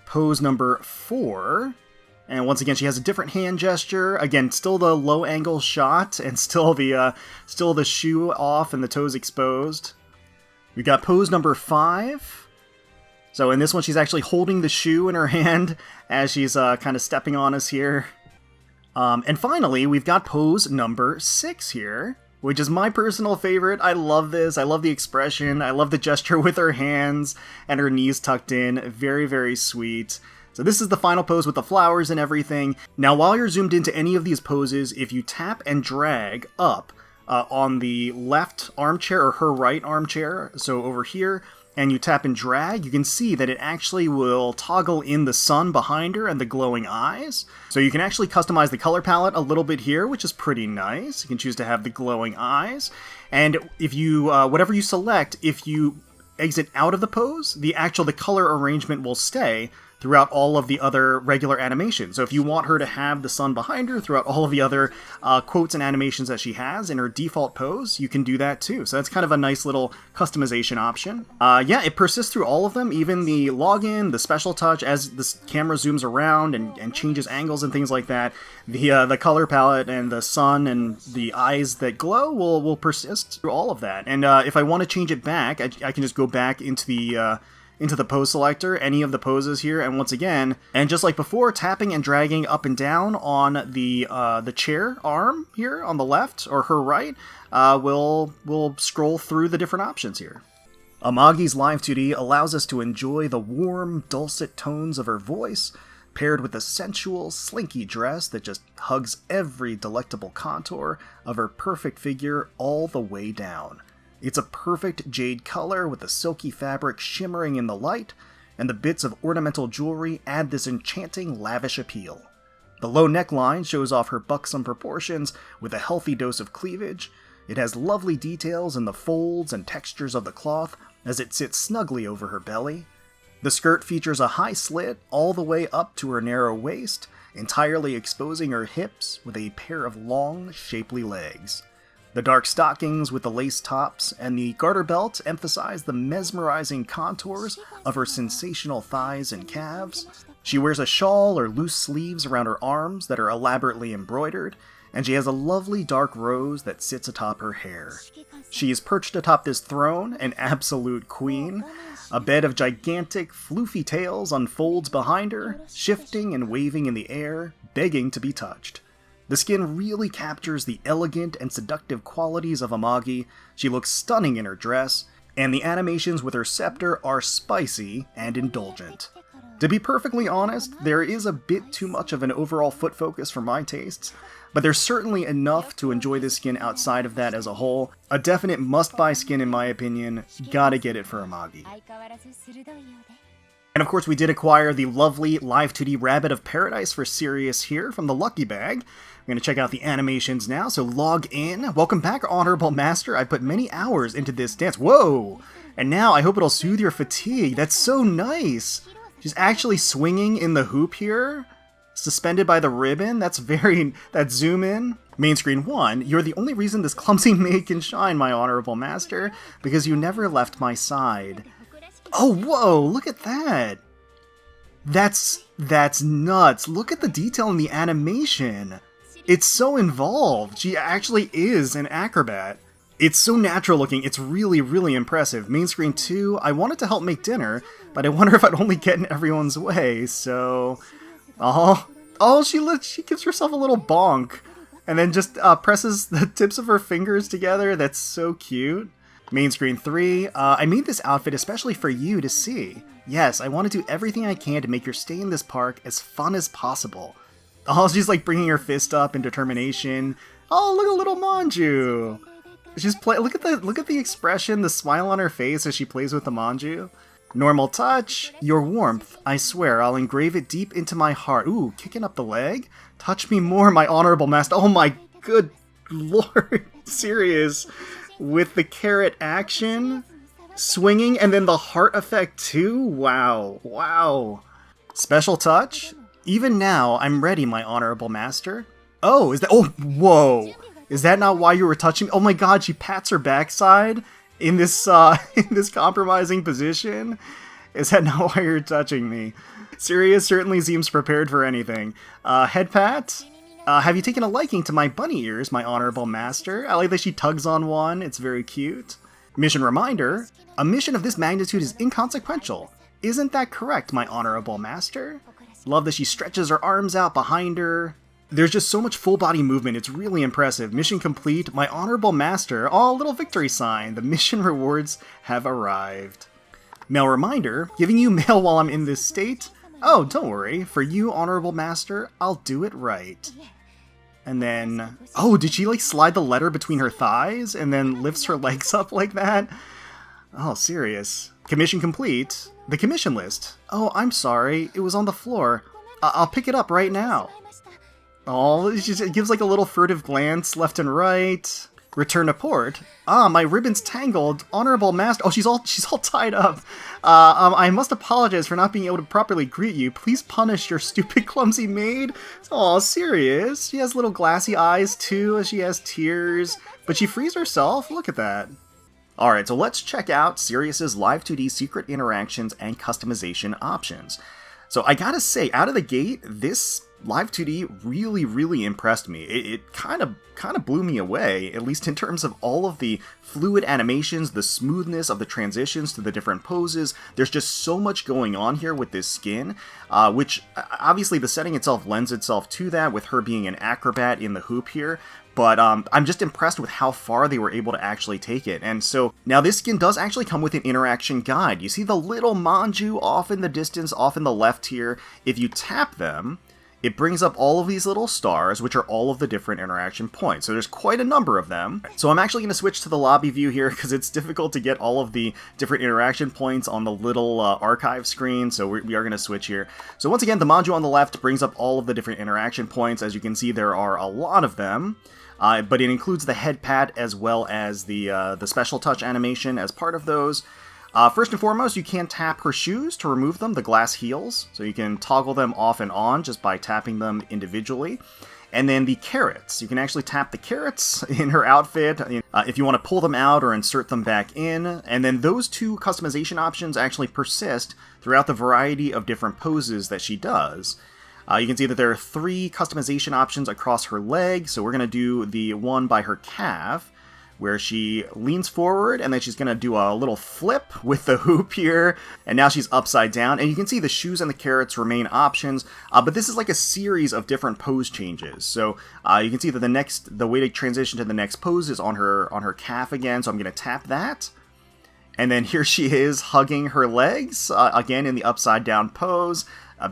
A: Pose number 4. And once again, she has a different hand gesture. Again, still the low angle shot, and still the shoe off and the toes exposed. We got pose number 5. So in this one, she's actually holding the shoe in her hand as she's kind of stepping on us here. And finally, we've got pose number 6 here, which is my personal favorite. I love this. I love the expression. I love the gesture with her hands and her knees tucked in. Very, very sweet. So this is the final pose with the flowers and everything. Now, while you're zoomed into any of these poses, if you tap and drag up on the left armchair or her right armchair, so over here, and you tap and drag, you can see that it actually will toggle in the sun behind her and the glowing eyes. So you can actually customize the color palette a little bit here, which is pretty nice. You can choose to have the glowing eyes. And if you, whatever you select, if you exit out of the pose, the color arrangement will stay throughout all of the other regular animations. So if you want her to have the sun behind her throughout all of the other quotes and animations that she has in her default pose, you can do that too. So that's kind of a nice little customization option. Yeah, it persists through all of them, even the login, the special touch, as the camera zooms around and changes angles and things like that. The color palette and the sun and the eyes that glow will persist through all of that. And if I want to change it back, I can just go back into the pose selector, any of the poses here, and once again, and just like before, tapping and dragging up and down on the chair arm here on the left, or her right, will scroll through the different options here. Amagi's Live 2D allows us to enjoy the warm, dulcet tones of her voice, paired with a sensual, slinky dress that just hugs every delectable contour of her perfect figure all the way down. It's a perfect jade color with the silky fabric shimmering in the light, and the bits of ornamental jewelry add this enchanting, lavish appeal. The low neckline shows off her buxom proportions with a healthy dose of cleavage. It has lovely details in the folds and textures of the cloth as it sits snugly over her belly. The skirt features a high slit all the way up to her narrow waist, entirely exposing her hips with a pair of long, shapely legs. The dark stockings with the lace tops and the garter belt emphasize the mesmerizing contours of her sensational thighs and calves. She wears a shawl or loose sleeves around her arms that are elaborately embroidered, and she has a lovely dark rose that sits atop her hair. She is perched atop this throne, an absolute queen. A bed of gigantic, floofy tails unfolds behind her, shifting and waving in the air, begging to be touched. The skin really captures the elegant and seductive qualities of Amagi. She looks stunning in her dress, and the animations with her scepter are spicy and indulgent. To be perfectly honest, there is a bit too much of an overall foot focus for my tastes, but there's certainly enough to enjoy this skin outside of that as a whole. A definite must-buy skin in my opinion. Gotta get it for Amagi. And of course we did acquire the lovely Live 2D Rabbit of Paradise for Sirius here from the Lucky Bag. We're going to check out the animations now, so log in. Welcome back, Honorable Master. I put many hours into this dance. Whoa! And now I hope it'll soothe your fatigue. That's so nice! She's actually swinging in the hoop here, suspended by the ribbon. That's zoom in. Main screen 1, you're the only reason this clumsy maid can shine, my Honorable Master, because you never left my side. Oh, whoa, look at that! That's nuts. Look at the detail in the animation. It's so involved. She actually is an acrobat. It's so natural looking. It's really, really impressive. Main screen 2, I wanted to help make dinner, but I wonder if I'd only get in everyone's way, so... Oh, she gives herself a little bonk, and then just presses the tips of her fingers together. That's so cute. Main screen 3, I made this outfit especially for you to see. Yes, I want to do everything I can to make your stay in this park as fun as possible. Oh, she's like bringing her fist up in determination. Oh, look at little Manjuu. She's look at the expression, the smile on her face as she plays with the Manjuu. Normal touch. Your warmth, I swear, I'll engrave it deep into my heart. Ooh, kicking up the leg? Touch me more, my Honorable Master. Oh my good lord. Serious. With the carrot action, swinging, and then the heart effect too? Wow. Wow. Special touch. Even now, I'm ready, my Honorable Master. Oh, is that... Oh, whoa. Is that not why you were touching... Oh my god, she pats her backside in this compromising position? Is that not why you're touching me? Sirius certainly seems prepared for anything. Head pat? Have you taken a liking to my bunny ears, my honorable master? I like that she tugs on one, it's very cute. Mission reminder, a mission of this magnitude is inconsequential. Isn't that correct, my honorable master? Love that she stretches her arms out behind her. There's just so much full body movement, it's really impressive. Mission complete, my honorable master. Oh, little victory sign. The mission rewards have arrived. Mail reminder, giving you mail while I'm in this state? Oh, don't worry. For you, honorable master, I'll do it right. And then... Oh, did she like slide the letter between her thighs and then lifts her legs up like that? Oh, serious. Commission complete. The commission list. Oh, I'm sorry. It was on the floor. I'll pick it up right now. Oh, it gives like a little furtive glance left and right. Return to port. Ah, my ribbon's tangled. Honorable master. Oh, she's all tied up. I must apologize for not being able to properly greet you. Please punish your stupid, clumsy maid. Oh, serious. She has little glassy eyes too, as she has tears. But she frees herself. Look at that. Alright, so let's check out Sirius's Live 2D secret interactions and customization options. So I gotta say, out of the gate, this Live 2D really impressed me. It kind of blew me away, at least in terms of all of the fluid animations, the smoothness of the transitions to the different poses. There's just so much going on here with this skin, which obviously the setting itself lends itself to that, with her being an acrobat in the hoop here. But I'm just impressed with how far they were able to actually take it. And so now this skin does actually come with an interaction guide. You see the little Manjuu off in the distance, off in the left here. If you tap them, it brings up all of these little stars, which are all of the different interaction points. So there's quite a number of them. So I'm actually going to switch to the lobby view here because it's difficult to get all of the different interaction points on the little archive screen. So we are going to switch here. So once again, the Manjuu on the left brings up all of the different interaction points. As you can see, there are a lot of them. But it includes the head pat as well as the special touch animation as part of those. First and foremost, you can tap her shoes to remove them, the glass heels. So you can toggle them off and on just by tapping them individually. And then the carrots. You can actually tap the carrots in her outfit if you want to pull them out or insert them back in. And then those two customization options actually persist throughout the variety of different poses that she does. You can see that there are 3 customization options across her leg, so we're going to do the one by her calf, where she leans forward, and then she's going to do a little flip with the hoop here, and now she's upside down, and you can see the shoes and the carrots remain options, but this is like a series of different pose changes. So you can see that the way to transition to the next pose is on her calf again, so I'm going to tap that. And then here she is hugging her legs, again in the upside down pose.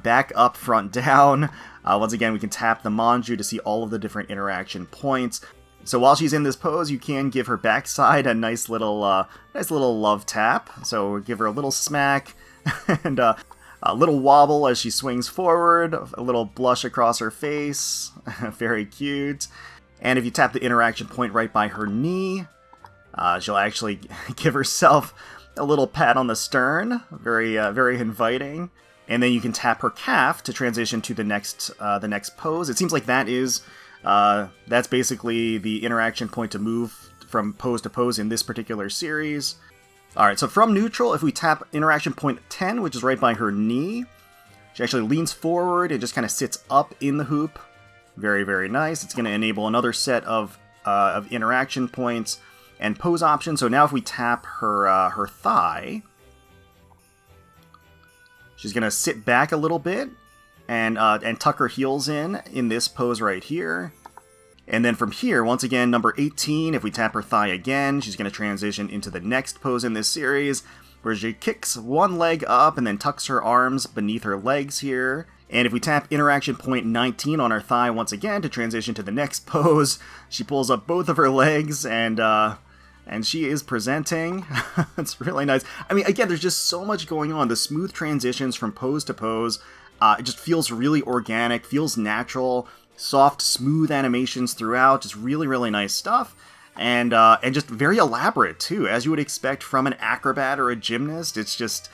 A: Back, up, front, down. Once again, we can tap the Manjuu to see all of the different interaction points. So while she's in this pose, you can give her backside a nice little love tap. So give her a little smack and a little wobble as she swings forward. A little blush across her face. Very cute. And if you tap the interaction point right by her knee, she'll actually give herself a little pat on the stern. Very inviting. And then you can tap her calf to transition to the next pose. It seems like that's basically the interaction point to move from pose to pose in this particular series. Alright, so from neutral, if we tap interaction point 10, which is right by her knee, she actually leans forward and just kind of sits up in the hoop. Very nice. It's going to enable another set of interaction points and pose options. So now if we tap her thigh, she's going to sit back a little bit and tuck her heels in this pose right here. And then from here, once again, number 18, if we tap her thigh again, she's going to transition into the next pose in this series, where she kicks one leg up and then tucks her arms beneath her legs here. And if we tap interaction point 19 on her thigh once again to transition to the next pose, she pulls up both of her legs and she is presenting. It's really nice. I mean, again, there's just so much going on. The smooth transitions from pose to pose, it just feels really organic, feels natural, soft, smooth animations throughout, just really nice stuff. And just very elaborate, too, as you would expect from an acrobat or a gymnast. It's just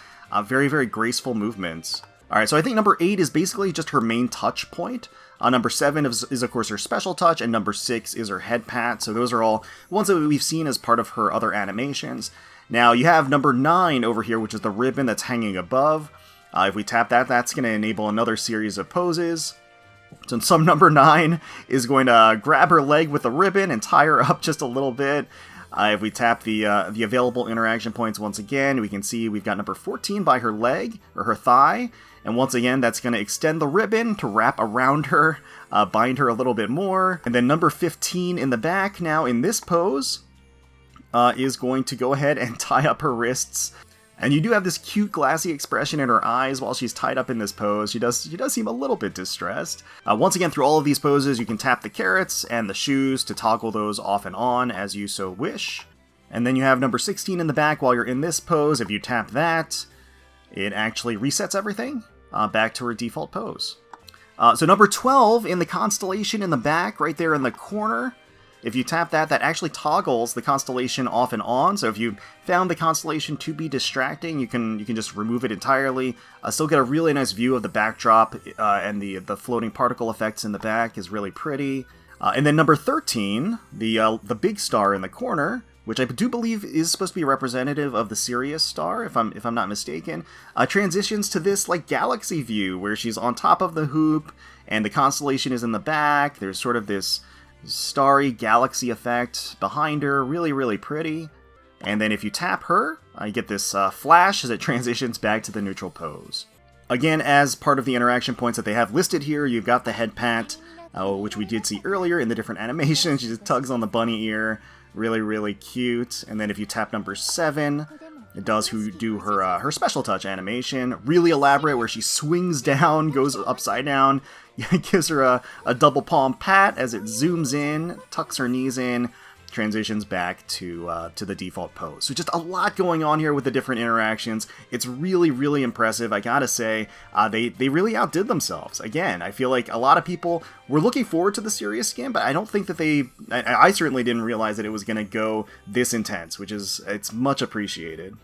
A: very graceful movements. Alright, so I think number 8 is basically just her main touch point. Number 7 is, of course, her special touch, and number 6 is her head pat. So those are all ones that we've seen as part of her other animations. Now, you have number 9 over here, which is the ribbon that's hanging above. If we tap that, that's going to enable another series of poses. So some number 9 is going to grab her leg with a ribbon and tie her up just a little bit. If we tap the available interaction points once again, we can see we've got number 14 by her leg, or her thigh. And once again, that's going to extend the ribbon to wrap around her, bind her a little bit more. And then number 15 in the back, now in this pose, is going to go ahead and tie up her wrists. And you do have this cute glassy expression in her eyes while she's tied up in this pose. She does seem a little bit distressed. Once again, through all of these poses, you can tap the carrots and the shoes to toggle those off and on as you so wish. And then you have number 16 in the back while you're in this pose. If you tap that, it actually resets everything back to her default pose. So number 12 in the constellation in the back, right there in the corner. If you tap that, that actually toggles the constellation off and on. So if you found the constellation to be distracting, you can just remove it entirely. Still get a really nice view of the backdrop, and the floating particle effects in the back is really pretty. And then number 13, the big star in the corner, which I do believe is supposed to be representative of the Sirius star, if I'm not mistaken, transitions to this like galaxy view where she's on top of the hoop and the constellation is in the back. There's sort of this starry galaxy effect behind her, really pretty. And then if you tap her, you get this flash as it transitions back to the neutral pose. Again, as part of the interaction points that they have listed here, you've got the head pat, which we did see earlier in the different animations. She just tugs on the bunny ear, really cute. And then if you tap number 7, it does do her special touch animation, really elaborate, where she swings down, goes upside down. It gives her a double palm pat as it zooms in, tucks her knees in, transitions back to the default pose. So just a lot going on here with the different interactions. It's really impressive. I gotta say, they really outdid themselves. Again, I feel like a lot of people were looking forward to the Sirius skin, but I don't think that I certainly didn't realize that it was gonna go this intense, it's much appreciated.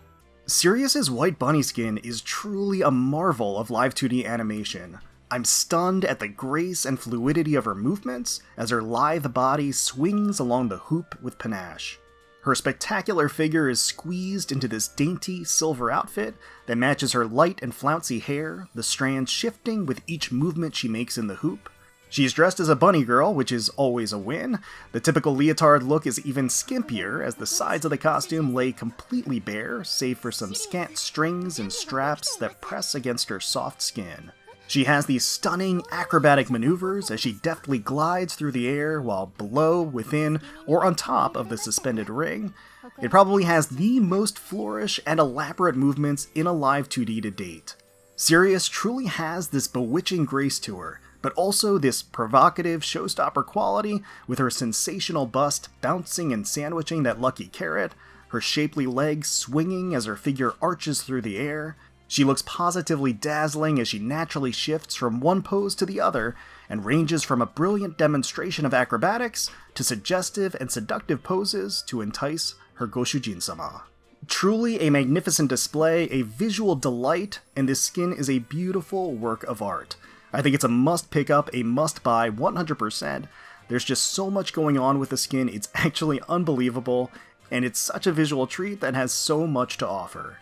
A: Sirius's white bunny skin is truly a marvel of live 2D animation. I'm stunned at the grace and fluidity of her movements as her lithe body swings along the hoop with panache. Her spectacular figure is squeezed into this dainty silver outfit that matches her light and flouncy hair, the strands shifting with each movement she makes in the hoop. She's dressed as a bunny girl, which is always a win. The typical leotard look is even skimpier, as the sides of the costume lay completely bare, save for some scant strings and straps that press against her soft skin. She has these stunning acrobatic maneuvers as she deftly glides through the air while below, within, or on top of the suspended ring. It probably has the most flourish and elaborate movements in a live 2D to date. Sirius truly has this bewitching grace to her, but also this provocative showstopper quality with her sensational bust bouncing and sandwiching that lucky carrot, her shapely legs swinging as her figure arches through the air. She looks positively dazzling as she naturally shifts from one pose to the other, and ranges from a brilliant demonstration of acrobatics to suggestive and seductive poses to entice her Goshujin-sama. Truly a magnificent display, a visual delight, and this skin is a beautiful work of art. I think it's a must pick up, a must buy 100%. There's just so much going on with the skin, it's actually unbelievable, and it's such a visual treat that has so much to offer.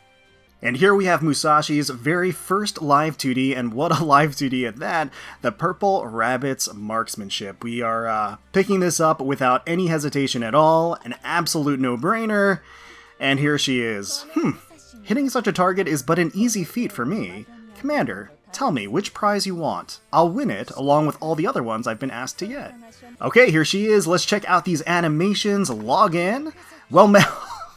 A: And here we have Musashi's very first live 2D, and what a live 2D at that, the Purple Rabbit's Marksmanship. We are picking this up without any hesitation at all, an absolute no-brainer, and here she is. Hitting such a target is but an easy feat for me. Commander, tell me which prize you want. I'll win it, along with all the other ones I've been asked to get. Okay, here she is. Let's check out these animations. Log in. Well met.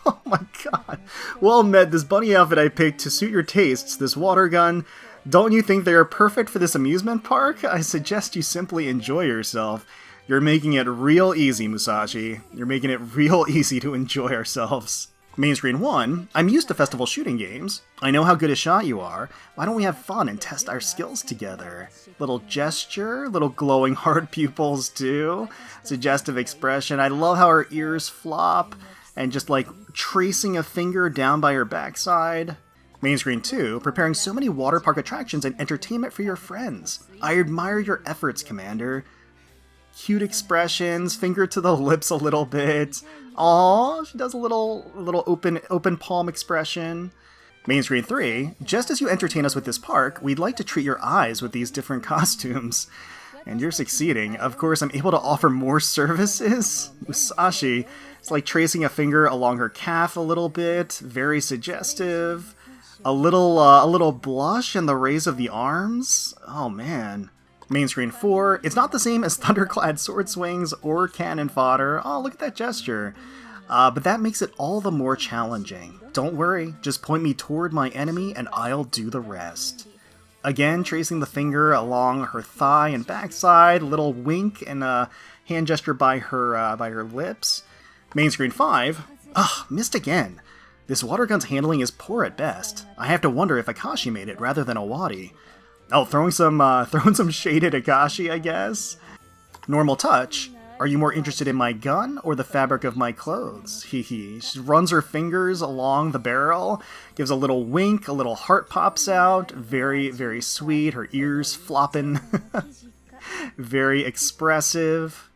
A: Oh my god. Well met, this bunny outfit I picked to suit your tastes, this water gun. Don't you think they are perfect for this amusement park? I suggest you simply enjoy yourself. You're making it real easy, Musashi. You're making it real easy to enjoy ourselves. Main screen 1, I'm used to festival shooting games. I know how good a shot you are. Why don't we have fun and test our skills together? Little gesture, little glowing heart pupils too. Suggestive expression. I love how her ears flop. And just like tracing a finger down by her backside. Main screen 2, preparing so many water park attractions and entertainment for your friends. I admire your efforts, Commander. Cute expressions, finger to the lips a little bit. Aww, she does a little open palm expression. Main screen 3, just as you entertain us with this park, we'd like to treat your eyes with these different costumes. And you're succeeding. Of course, I'm able to offer more services. Musashi, it's like tracing a finger along her calf a little bit, very suggestive. A little blush in the raise of the arms. Oh man. Main screen 4, it's not the same as thunderclad sword swings or cannon fodder. Oh, look at that gesture. But that makes it all the more challenging. Don't worry, just point me toward my enemy and I'll do the rest. Again, tracing the finger along her thigh and backside, a little wink and a hand gesture by her lips. Main screen 5, missed again. This water gun's handling is poor at best. I have to wonder if Akashi made it rather than Owari. Oh, throwing some shade at Akashi, I guess. Normal touch. Are you more interested in my gun or the fabric of my clothes? Hehe. She runs her fingers along the barrel, gives a little wink, a little heart pops out. Very, very sweet. Her ears flopping. Very expressive.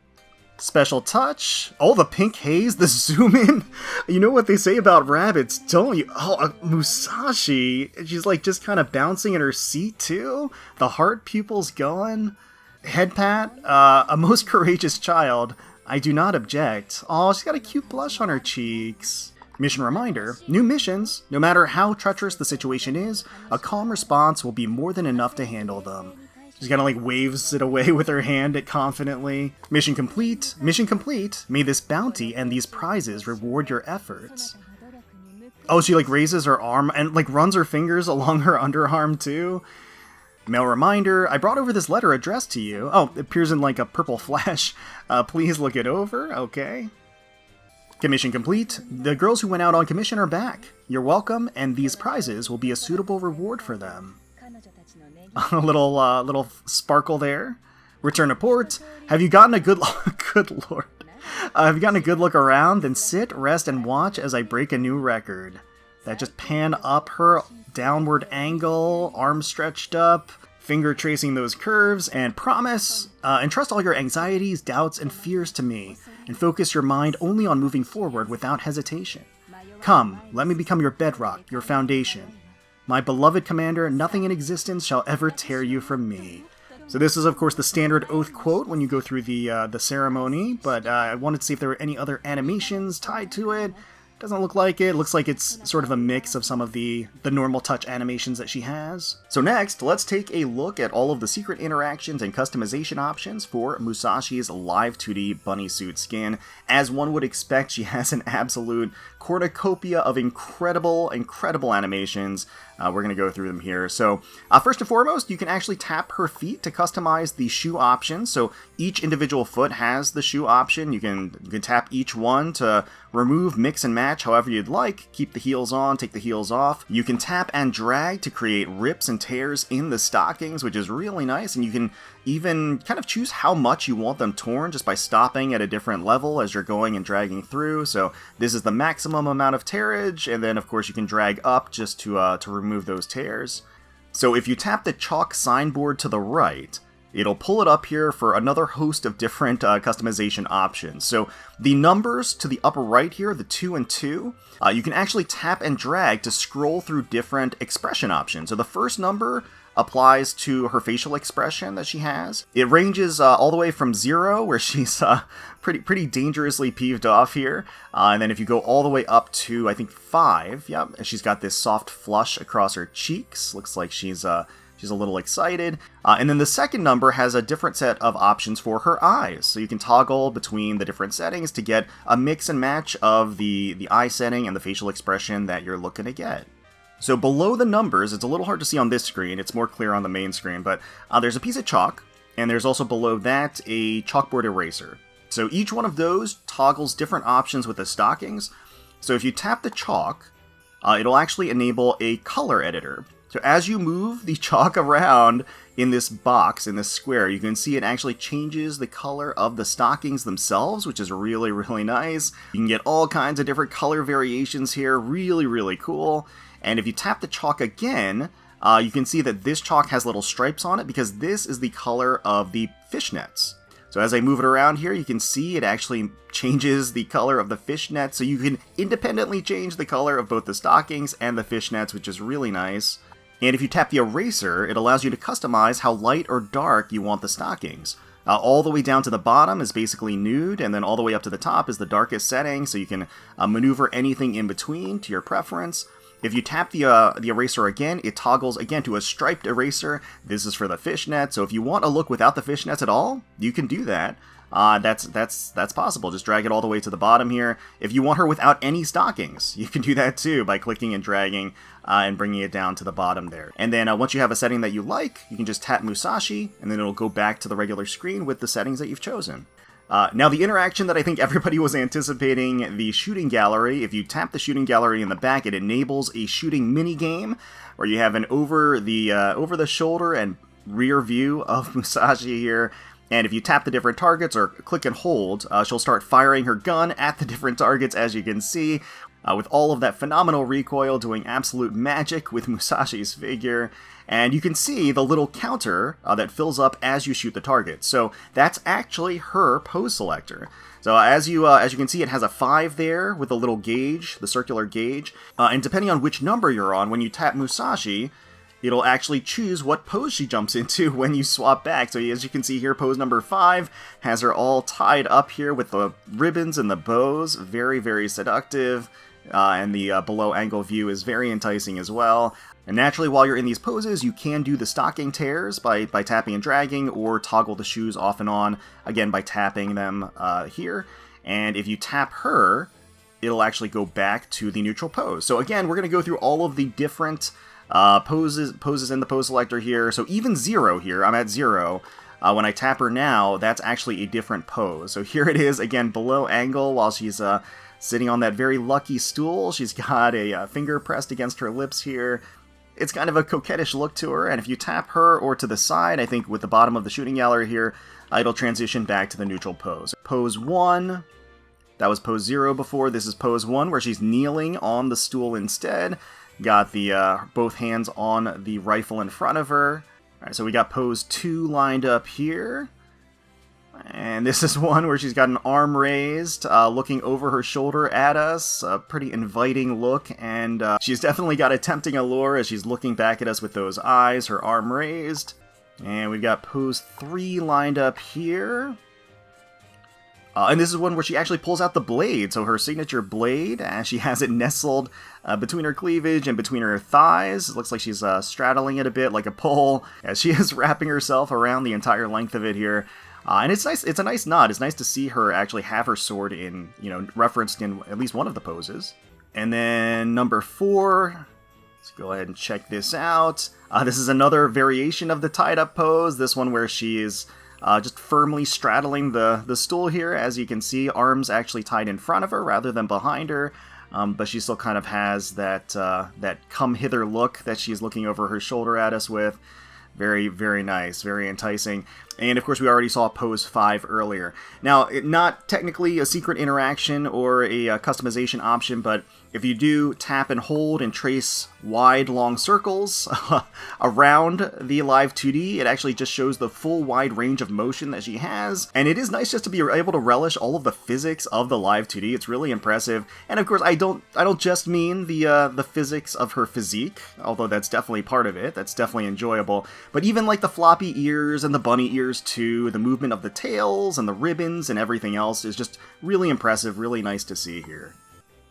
A: Special touch. Oh, the pink haze, the zoom in. You know what they say about rabbits, don't you? Oh, Musashi. She's like just kind of bouncing in her seat too. The heart pupils going. Head pat, a most courageous child. I do not object. Oh, she's got a cute blush on her cheeks. Mission reminder, new missions, no matter how treacherous the situation is, a calm response will be more than enough to handle them. She's kind of like waves it away with her hand confidently. Mission complete. Mission complete. May this bounty and these prizes reward your efforts. Oh, she like raises her arm and like runs her fingers along her underarm too. Mail reminder, I brought over this letter addressed to you. Oh, it appears in like a purple flash. Please look it over, okay. Commission complete. The girls who went out on commission are back. You're welcome, and these prizes will be a suitable reward for them. A little sparkle there. Return to port. Have you gotten a good good lord. Have you gotten a good look around? Then sit, rest, and watch as I break a new record. That just pan up her downward angle, arms stretched up, finger tracing those curves, and promise, entrust all your anxieties, doubts, and fears to me, and focus your mind only on moving forward without hesitation. Come, let me become your bedrock, your foundation. My beloved commander, nothing in existence shall ever tear you from me. So this is, of course, the standard oath quote when you go through the ceremony, but I wanted to see if there were any other animations tied to it. Doesn't look like it. Looks like it's sort of a mix of some of the normal touch animations that she has. So next, let's take a look at all of the secret interactions and customization options for Musashi's live 2D bunny suit skin. As one would expect, she has an absolute cornucopia of incredible animations. We're going to go through them here. So first and foremost, you can actually tap her feet to customize the shoe option. So each individual foot has the shoe option. You can tap each one to remove, mix, and match however you'd like. Keep the heels on, take the heels off. You can tap and drag to create rips and tears in the stockings, which is really nice. And you can even kind of choose how much you want them torn just by stopping at a different level as you're going and dragging through. So this is the maximum amount of tearage, and then of course you can drag up just to remove those tears. So if you tap the chalk signboard to the right, it'll pull it up here for another host of different customization options. So the numbers to the upper right here, the 2 and 2, you can actually tap and drag to scroll through different expression options. So the first number applies to her facial expression that she has. It ranges all the way from 0, where she's pretty dangerously peeved off here, and then if you go all the way up to, I think, 5, yep, she's got this soft flush across her cheeks. Looks like she's a little excited. And then the second number has a different set of options for her eyes. So you can toggle between the different settings to get a mix and match of the eye setting and the facial expression that you're looking to get. So below the numbers, it's a little hard to see on this screen, it's more clear on the main screen, but there's a piece of chalk, and there's also below that a chalkboard eraser. So each one of those toggles different options with the stockings. So if you tap the chalk, it'll actually enable a color editor. So as you move the chalk around in this box, in this square, you can see it actually changes the color of the stockings themselves, which is really, really nice. You can get all kinds of different color variations here, really, really cool. And if you tap the chalk again, you can see that this chalk has little stripes on it because this is the color of the fishnets. So as I move it around here, you can see it actually changes the color of the fishnet, so you can independently change the color of both the stockings and the fishnets, which is really nice. And if you tap the eraser, it allows you to customize how light or dark you want the stockings. All the way down to the bottom is basically nude, and then all the way up to the top is the darkest setting, so you can maneuver anything in between to your preference. If you tap the eraser again, it toggles again to a striped eraser. This is for the fishnet, so if you want a look without the fishnets at all, you can do that. That's possible. Just drag it all the way to the bottom here. If you want her without any stockings, you can do that too by clicking and dragging and bringing it down to the bottom there. And then once you have a setting that you like, you can just tap Musashi, and then it'll go back to the regular screen with the settings that you've chosen. Now the interaction that I think everybody was anticipating, the shooting gallery. If you tap the shooting gallery in the back, it enables a shooting mini-game where you have an over the shoulder and rear view of Musashi here. And if you tap the different targets or click and hold, she'll start firing her gun at the different targets, as you can see, with all of that phenomenal recoil doing absolute magic with Musashi's figure. And you can see the little counter that fills up as you shoot the target. So that's actually her pose selector. So as you can see, it has a 5 there with a little gauge, the circular gauge. And depending on which number you're on, when you tap Musashi, it'll actually choose what pose she jumps into when you swap back. So as you can see here, pose number 5 has her all tied up here with the ribbons and the bows. Very, very seductive. And the below angle view is very enticing as well. And naturally, while you're in these poses, you can do the stocking tears by tapping and dragging, or toggle the shoes off and on, again, by tapping them here. And if you tap her, it'll actually go back to the neutral pose. So again, we're going to go through all of the different poses in the pose selector here. So even 0 here, I'm at 0. When I tap her now, that's actually a different pose. So here it is, again, below angle, while she's sitting on that very lucky stool. She's got a finger pressed against her lips here. It's kind of a coquettish look to her, and if you tap her or to the side, I think with the bottom of the shooting gallery here, it'll transition back to the neutral pose. Pose 1, that was pose 0 before. This is pose 1, where she's kneeling on the stool instead. Got the both hands on the rifle in front of her. Alright, so we got pose 2 lined up here. And this is one where she's got an arm raised, looking over her shoulder at us. A pretty inviting look, and she's definitely got a tempting allure as she's looking back at us with those eyes, her arm raised. And we've got pose 3 lined up here. And this is one where she actually pulls out the blade, so her signature blade, as she has it nestled between her cleavage and between her thighs. It looks like she's straddling it a bit like a pole, as she is wrapping herself around the entire length of it here. And it's nice. It's a nice nod. It's nice to see her actually have her sword in, referenced in at least one of the poses. And then number 4. Let's go ahead and check this out. This is another variation of the tied-up pose. This one where she is just firmly straddling the stool here. As you can see, arms actually tied in front of her rather than behind her. But she still kind of has that come-hither look that she's looking over her shoulder at us with. Very, very nice, very enticing. And of course, we already saw pose 5 earlier. Now, not technically a secret interaction or a customization option, but if you do tap and hold and trace wide, long circles around the Live 2D, it actually just shows the full wide range of motion that she has. And it is nice just to be able to relish all of the physics of the Live 2D. It's really impressive. And of course, I don't just mean the physics of her physique, although that's definitely part of it. That's definitely enjoyable. But even like the floppy ears and the bunny ears too, the movement of the tails and the ribbons and everything else is just really impressive, really nice to see here.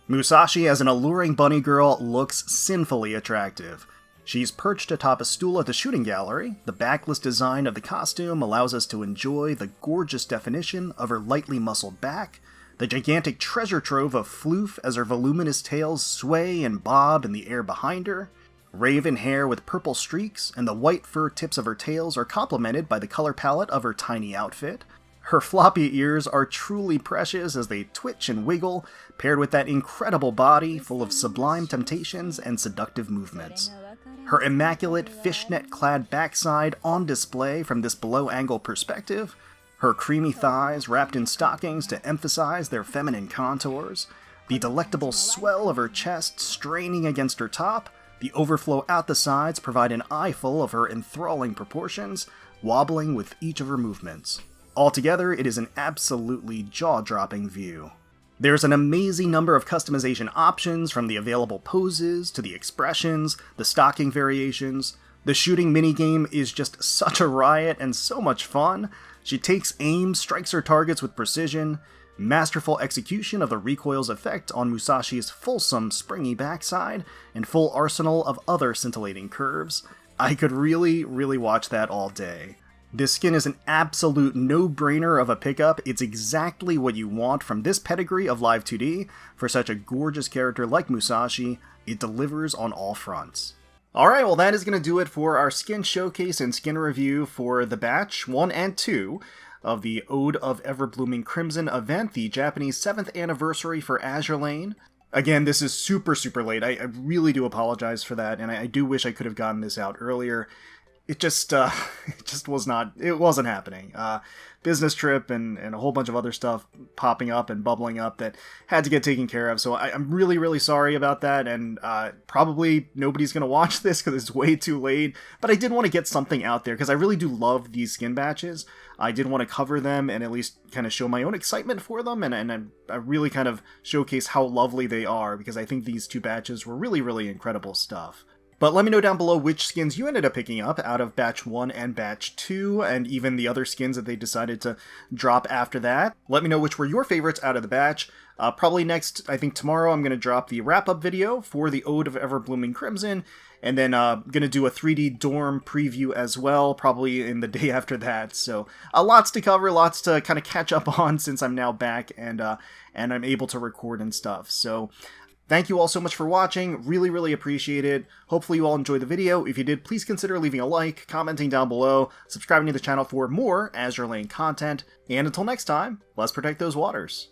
A: Musashi as an alluring bunny girl looks sinfully attractive. She's perched atop a stool at the shooting gallery. The backless design of the costume allows us to enjoy the gorgeous definition of her lightly muscled back, the gigantic treasure trove of floof as her voluminous tails sway and bob in the air behind her. Raven hair with purple streaks and the white fur tips of her tails are complemented by the color palette of her tiny outfit. Her floppy ears are truly precious as they twitch and wiggle, paired with that incredible body full of sublime temptations and seductive movements. Her immaculate fishnet-clad backside on display from this below-angle perspective, her creamy thighs wrapped in stockings to emphasize their feminine contours, the delectable swell of her chest straining against her top. The overflow out the sides provide an eyeful of her enthralling proportions, wobbling with each of her movements. Altogether, it is an absolutely jaw-dropping view. There's an amazing number of customization options, from the available poses to the expressions, the stocking variations. The shooting minigame is just such a riot and so much fun. She takes aim, strikes her targets with precision, masterful execution of the recoil's effect on Musashi's fulsome, springy backside, and full arsenal of other scintillating curves. I could really watch that all day. This skin is an absolute no-brainer of a pickup. It's exactly what you want from this pedigree of live 2D. For such a gorgeous character like Musashi, it delivers on all fronts. Alright, well that is going to do it for our skin showcase and skin review for the batch 1 and 2 of the Ode of Everblooming Crimson event, the Japanese 7th anniversary for Azur Lane. Again, this is super late. I really do apologize for that, and I do wish I could have gotten this out earlier. It just wasn't happening. Business trip and a whole bunch of other stuff popping up and bubbling up that had to get taken care of. So I'm really sorry about that, and probably nobody's going to watch this because it's way too late. But I did want to get something out there because I really do love these skin batches. I did want to cover them and at least kind of show my own excitement for them, and I really kind of showcase how lovely they are, because I think these two batches were really incredible stuff. But let me know down below which skins you ended up picking up out of Batch 1 and Batch 2, and even the other skins that they decided to drop after that. Let me know which were your favorites out of the batch. Probably next, I think tomorrow, I'm going to drop the wrap-up video for the Ode of Everblooming Crimson, and then going to do a 3D dorm preview as well, probably in the day after that. So lots to cover, lots to kind of catch up on since I'm now back and I'm able to record and stuff. So thank you all so much for watching. Really appreciate it. Hopefully you all enjoyed the video. If you did, please consider leaving a like, commenting down below, subscribing to the channel for more Azur Lane content, and until next time, let's protect those waters.